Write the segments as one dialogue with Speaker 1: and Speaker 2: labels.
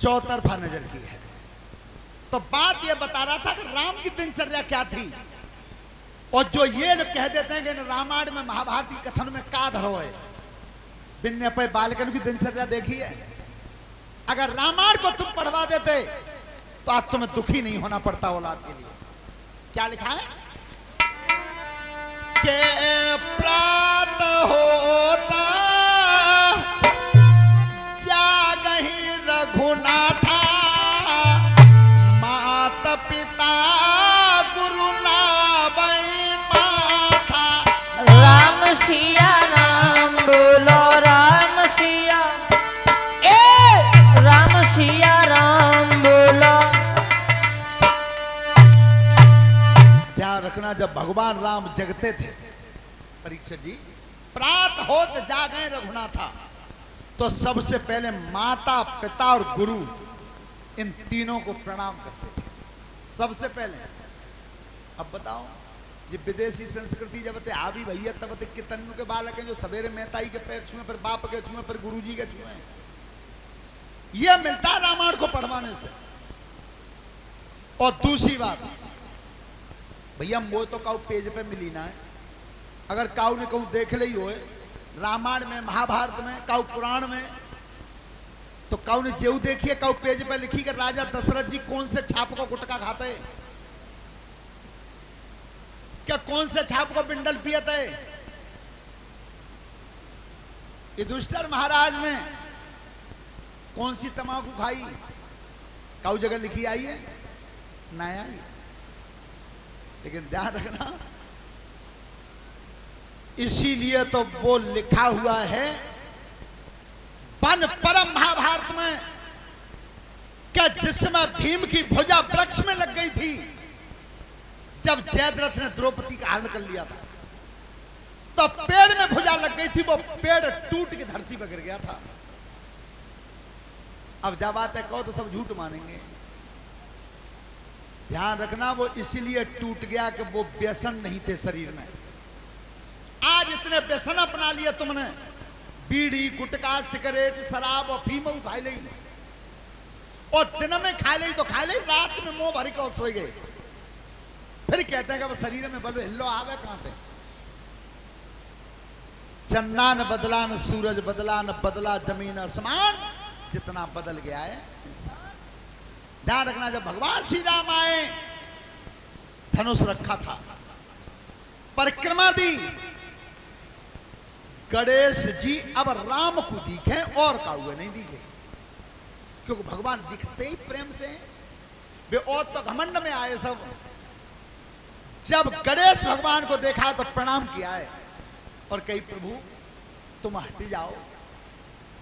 Speaker 1: चौतरफा नजर की है। तो बात यह बता रहा था कि राम की दिनचर्या क्या थी। और जो ये लोग कह देते हैं कि रामायण में महाभारत की कथन में का धरो है, बिन्ने पे बालकन की दिनचर्या देखी है। अगर रामायण को तुम पढ़वा देते तो आज तुम्हें दुखी नहीं होना पड़ता औलाद के लिए। क्या लिखा है के प्रात होता जागहि रघुनाथा, मात पिता गुरु नावै माथा।
Speaker 2: राम सिया राम बोलो राम सिया, ए राम सिया राम बोलो।
Speaker 1: ध्यान रखना, जब भगवान राम जगते थे परीक्षित जी, प्रात होत जागे रघुनाथा, तो सबसे पहले माता पिता और गुरु इन तीनों को प्रणाम करते थे सबसे पहले। अब बताओ, ये विदेशी संस्कृति जब ते आवी भैया तब ते कितनों के बालक हैं जो सवेरे मेहताई के पैर छुए, फिर बाप के छुए, फिर गुरुजी के छुए। यह मिलता रामायण को पढ़वाने से। और दूसरी बात भैया, वो तो काऊ पेज पे मिली ना है। अगर काऊ ने कहूं देख ली हो रामायण में, महाभारत में, काऊ पुराण में, तो काऊ ने जेऊ देखिए काऊ पेज पे लिखी कि राजा दशरथ जी कौन से छाप को गुटका खाते, क्या कौन से छाप को बिंडल पियते। युधिष्ठिर महाराज ने कौन सी तंबाकू खाई, काऊ जगह लिखी आई है ना आई। लेकिन ध्यान रखना, इसीलिए तो वो लिखा हुआ है वन परम महाभारत में, क्या जिसमें भीम की भुजा वृक्ष में लग गई थी जब जयद्रथ ने द्रौपदी का हरण कर लिया था, तो पेड़ में भुजा लग गई थी, वो पेड़ टूट के धरती पर गिर गया था। अब जब बात है कहो तो सब झूठ मानेंगे। ध्यान रखना, वो इसीलिए टूट गया कि वो व्यसन नहीं थे शरीर में। आज इतने व्यसन अपना लिए तुमने, बीड़ी गुटखा सिगरेट शराब और फीम खा ली, और दिन में खा ली तो खा ली, रात में मुंह भरी को सो गए। फिर कहते हैं कि शरीर में बल हिल्लो आवे कहां से। चंदा न बदला, न सूरज बदला, न बदला जमीन आसमान, जितना बदल गया है इंसान। ध्यान रखना, जब भगवान श्री राम आए, धनुष रखा था, परिक्रमा दी, गणेश जी अब राम को दिखे और का हुए नहीं दिखे, क्योंकि भगवान दिखते ही प्रेम से वे, और तो घमंड में आए सब। जब गणेश भगवान को देखा तो प्रणाम किया है और कही प्रभु तुम हट जाओ,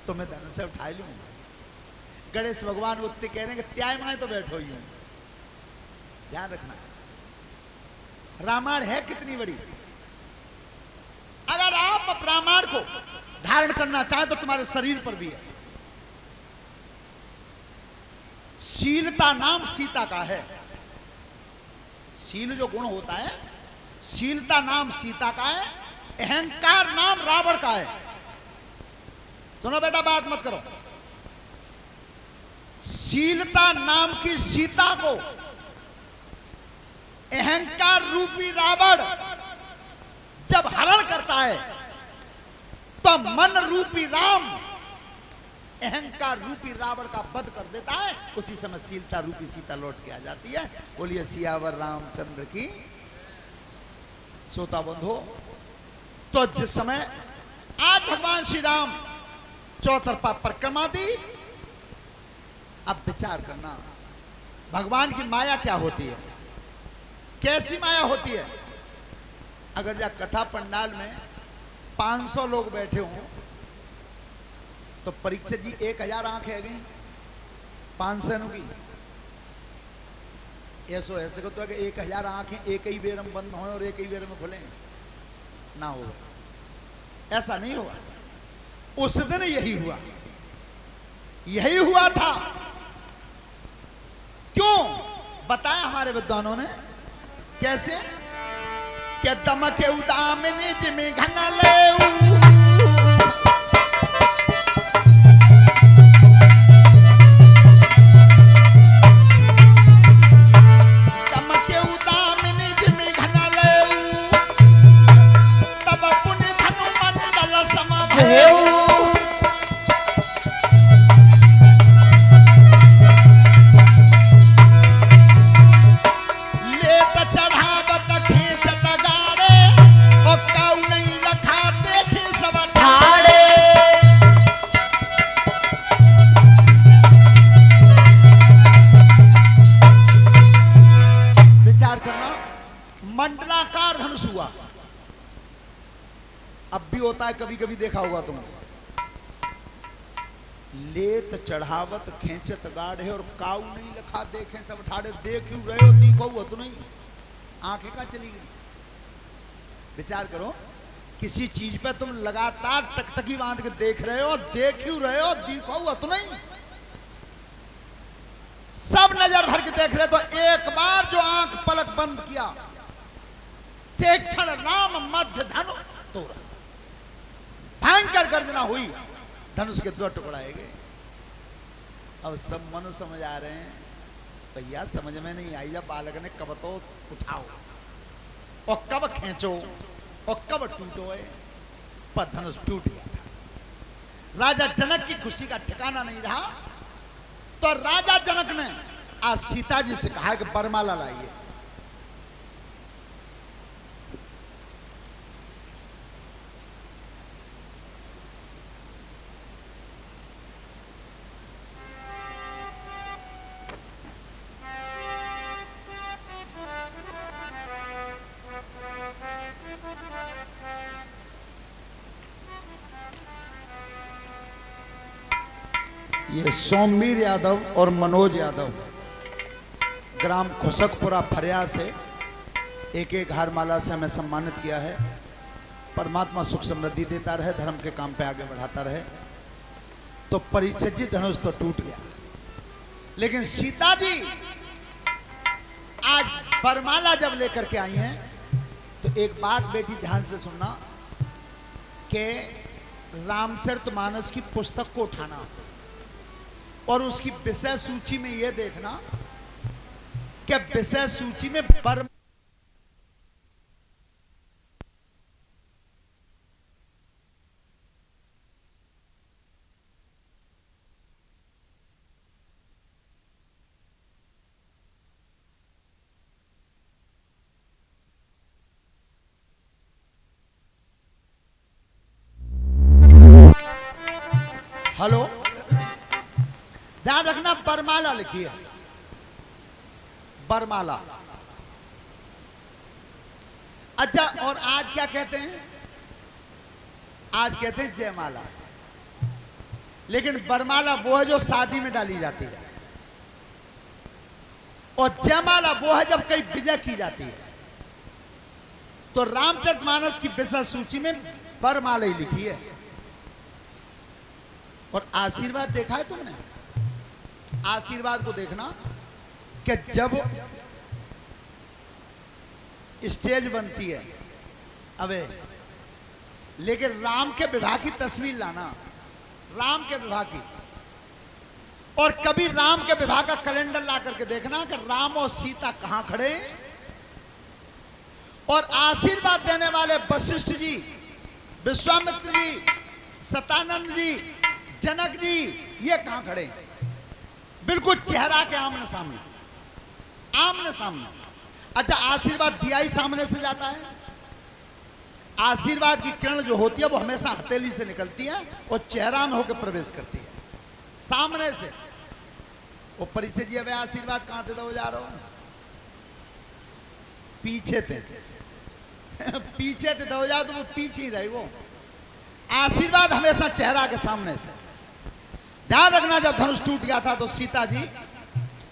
Speaker 1: तुम्हें धनुष से उठा लूं। गणेश भगवान उत्ते कह रहे हैं कि त्याय माए तो बैठो ही हूं। ध्यान रखना, रामायण है कितनी बड़ी। अगर आप रामायण को धारण करना चाहें तो तुम्हारे शरीर पर भी है। शीलता नाम सीता का है। शील जो गुण होता है, शीलता नाम सीता का है, अहंकार नाम रावण का है। सुनो बेटा, बात मत करो। शीलता नाम की सीता को अहंकार रूपी रावण जब हरण करता है, तो मन रूपी राम अहंकार रूपी रावण का वध कर देता है। उसी समय शीलता रूपी सीता लौट के आ जाती है। बोलिए सियावर रामचंद्र की। श्रोता बंधु, तो जिस समय आज भगवान श्री राम चौतरफा परिक्रमा दी, अब विचार करना भगवान की माया क्या होती है, कैसी माया होती है। अगर या कथा पंडाल में 500 लोग बैठे हों तो परीक्षित जी 1000 आंखें है गई 500 की। ऐसो ऐसे को तो है कि 1000 आंखें एक ही बेर में बंद हो और एक ही बेर में खुले ना हो, ऐसा नहीं हुआ। उस दिन यही हुआ, यही हुआ था। क्यों बताया हमारे विद्वानों ने, कैसे क्या दमक उदामिनी जिमी घन ले होता है, कभी कभी देखा होगा तुम। लेत चढ़ावत खेचत गाढ़े और काऊ नहीं लखा देखे सब ठाड़े। देख रहे हो दिखो हो तो नहीं, आंखें कहां चली गई? विचार करो, किसी चीज पे तुम लगातार टकटकी बांध के देख रहे हो, देख रहे हो दिखो हो तो नहीं, सब नजर भर के देख रहे। तो एक बार जो आंख पलक बंद किया, ते क्षण राम मध्य धनु तोड़ा, भयंकर गर्जना हुई, धनुष के 2 टुकड़ाए गए। अब सब मनु समझ आ रहे हैं, भैया समझ में नहीं आई, जब बालक ने कब तो उठाओ और कब खींचो और कब टूटो है, पर धनुष टूट गया था। राजा जनक की खुशी का ठिकाना नहीं रहा, तो राजा जनक ने आज सीता जी से कहा कि बरमाला लाइए। ये सोमवीर यादव और मनोज यादव ग्राम खुशकपुरा फरिया से एक हारमाला से हमें सम्मानित किया है। परमात्मा सुख समृद्धि देता रहे, धर्म के काम पे आगे बढ़ाता रहे। तो परीक्षित जी धनुष तो टूट गया, लेकिन सीता जी आज बरमाला जब लेकर के आई हैं, तो एक बात बेटी ध्यान से सुनना कि रामचरितमानस की पुस्तक को उठाना और उसकी विषय सूची में यह देखना कि विषय सूची में हेलो, ध्यान रखना, बरमाला लिखी है, बरमाला। अच्छा, और आज क्या कहते हैं? आज कहते हैं जयमाला, लेकिन बरमाला वो है जो शादी में डाली जाती है, और जयमाला वो है जब कहीं विजय की जाती है। तो रामचरितमानस की विषय सूची में बरमाला ही लिखी है। और आशीर्वाद देखा है तुमने? आशीर्वाद को देखना कि जब स्टेज बनती है, अबे लेकिन राम के विवाह की तस्वीर लाना, राम के विवाह की, और कभी राम के विवाह का कैलेंडर ला करके देखना कि राम और सीता कहां खड़े, और आशीर्वाद देने वाले वशिष्ठ जी, विश्वामित्र जी, सतानंद जी, जनक जी, ये कहां खड़े? बिल्कुल चेहरा के आमने सामने, आमने सामने। अच्छा, आशीर्वाद दिया ही सामने से जाता है? आशीर्वाद की किरण जो होती है वो हमेशा हथेली से निकलती है और चेहरा में होकर प्रवेश करती है, सामने से। वो परिचय जी, अब आशीर्वाद कहां थे दो जा रहे हो? पीछे थे पीछे थे दो जा, तो वो पीछे ही रहे। वो आशीर्वाद हमेशा चेहरा के सामने से। ध्यान रखना, जब धनुष टूट गया था तो सीता जी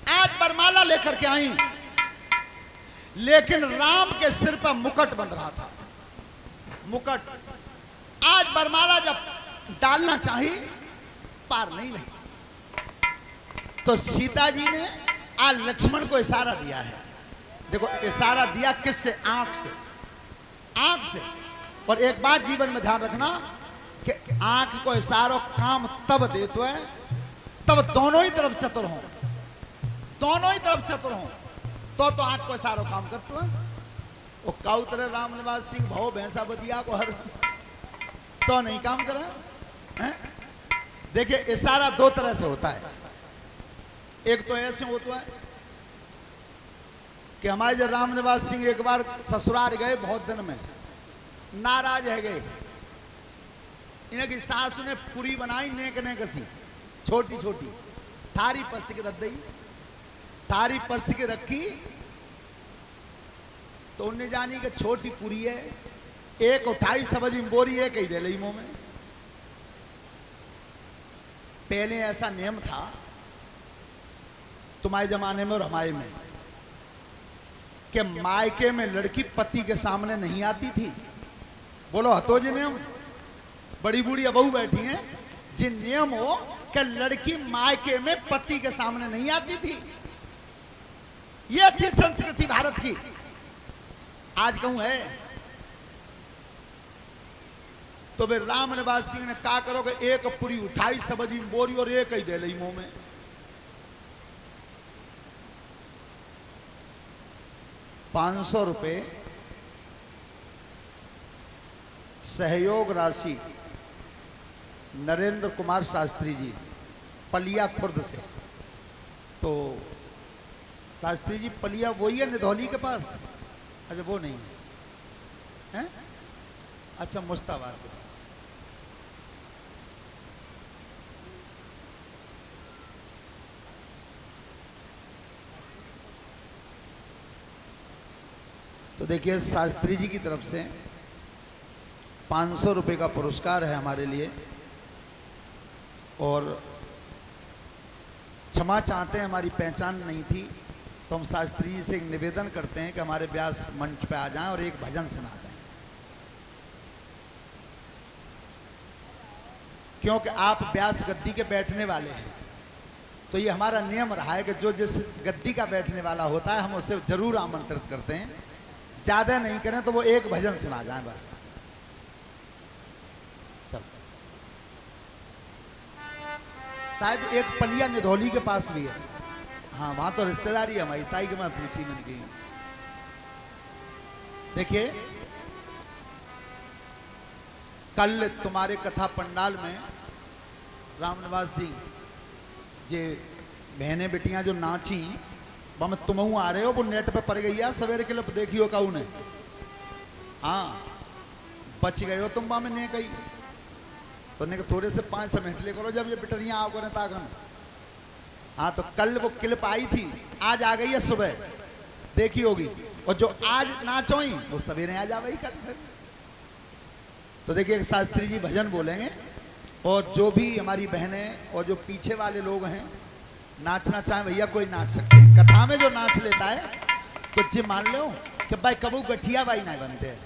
Speaker 1: आज बरमाला लेकर के आई, लेकिन राम के सिर पर मुकुट बंध रहा था, मुकुट। आज बरमाला जब डालना चाहिए, पार नहीं रही। तो सीता जी ने आज लक्ष्मण को इशारा दिया है। देखो, इशारा दिया किससे? आंख से, आंख से। और एक बात जीवन में ध्यान रखना कि आंख को इशारों काम तब देते हैं तब दोनों ही तरफ चतुर हों, दोनों ही तरफ चतुर हों, तो आंख को इशारों काम करते हैं। वो काउतरे रामनिवास सिंह भाव भैंसा बदिया को हर तो नहीं काम करा। देखिए, इशारा 2 तरह से होता है। एक तो ऐसे होता है कि हमारे जो रामनिवास सिंह एक बार ससुराल गए, बहुत दिन में नाराज है गए। इन्हें की सासू ने पूरी बनाई, नेक ने कसी, छोटी छोटी थारी पर्स के रख दी, थारी पर्स के रखी, तो उन्हें जानी कि छोटी पूरी है, एक उठाई सब्जी में बोरी एक ही दे ली मुंह में। पहले ऐसा नियम था तुम्हारे जमाने में और हमारे में कि मायके में लड़की पति के सामने नहीं आती थी। बोलो हतो जी नियम, बड़ी बूढ़ी अबू बैठी हैं जिन नियम हो कि लड़की मायके में पति के सामने नहीं आती थी। यह थी संस्कृति भारत की। आज कहूं है तो वे राम निवास सिंह ने कहा करो कि एक पूरी उठाई सब्जी में बोरी और एक ही दे ली मुंह में। ₹500 सहयोग राशि नरेंद्र कुमार शास्त्री जी, पलिया खुर्द से। तो शास्त्री जी पलिया वही है निधौली के पास? अच्छा वो नहीं है, अच्छा मुस्ताबाद के पास। तो देखिए शास्त्री जी की तरफ से ₹500 का पुरस्कार है हमारे लिए। और क्षमा चाहते हैं, हमारी पहचान नहीं थी, तो हम शास्त्री जी से एक निवेदन करते हैं कि हमारे व्यास मंच पे आ जाएं और एक भजन सुना दें, क्योंकि आप व्यास गद्दी के बैठने वाले हैं। तो ये हमारा नियम रहा है कि जो जिस गद्दी का बैठने वाला होता है हम उसे जरूर आमंत्रित करते हैं। ज्यादा नहीं करें तो वो एक भजन सुना जाए बस। चल, शायद एक पलिया निधौली के पास भी है। हाँ वहां तो रिश्तेदारी है हमारी, ताई के मैं पूछी मिल गई। देखिए कल तुम्हारे कथा पंडाल में रामनिवास सिंह जे बहने बेटियां जो नाची बम तुम आ रहे हो, वो नेट पे पड़ गई है सवेरे के लिए देखियो का उन्हें। हाँ बच गए हो तुम बामे ने कही तो ने थोड़े से 5 समेट ले करो जब ये बिटरियां आओ करें ताकन। हाँ तो कल वो क्लिप आई थी, आज आ गई है सुबह, देखी होगी। और जो आज नाचोई वो सवेरे आ जाएगी कल फिर। तो देखिए शास्त्री जी भजन बोलेंगे और जो भी हमारी बहनें और जो पीछे वाले लोग हैं नाचना चाहें भैया कोई नाच सकते हैं। कथा में जो नाच लेता है तो जी मान लो कि भाई कबू गठिया भाई नहीं बनते हैं।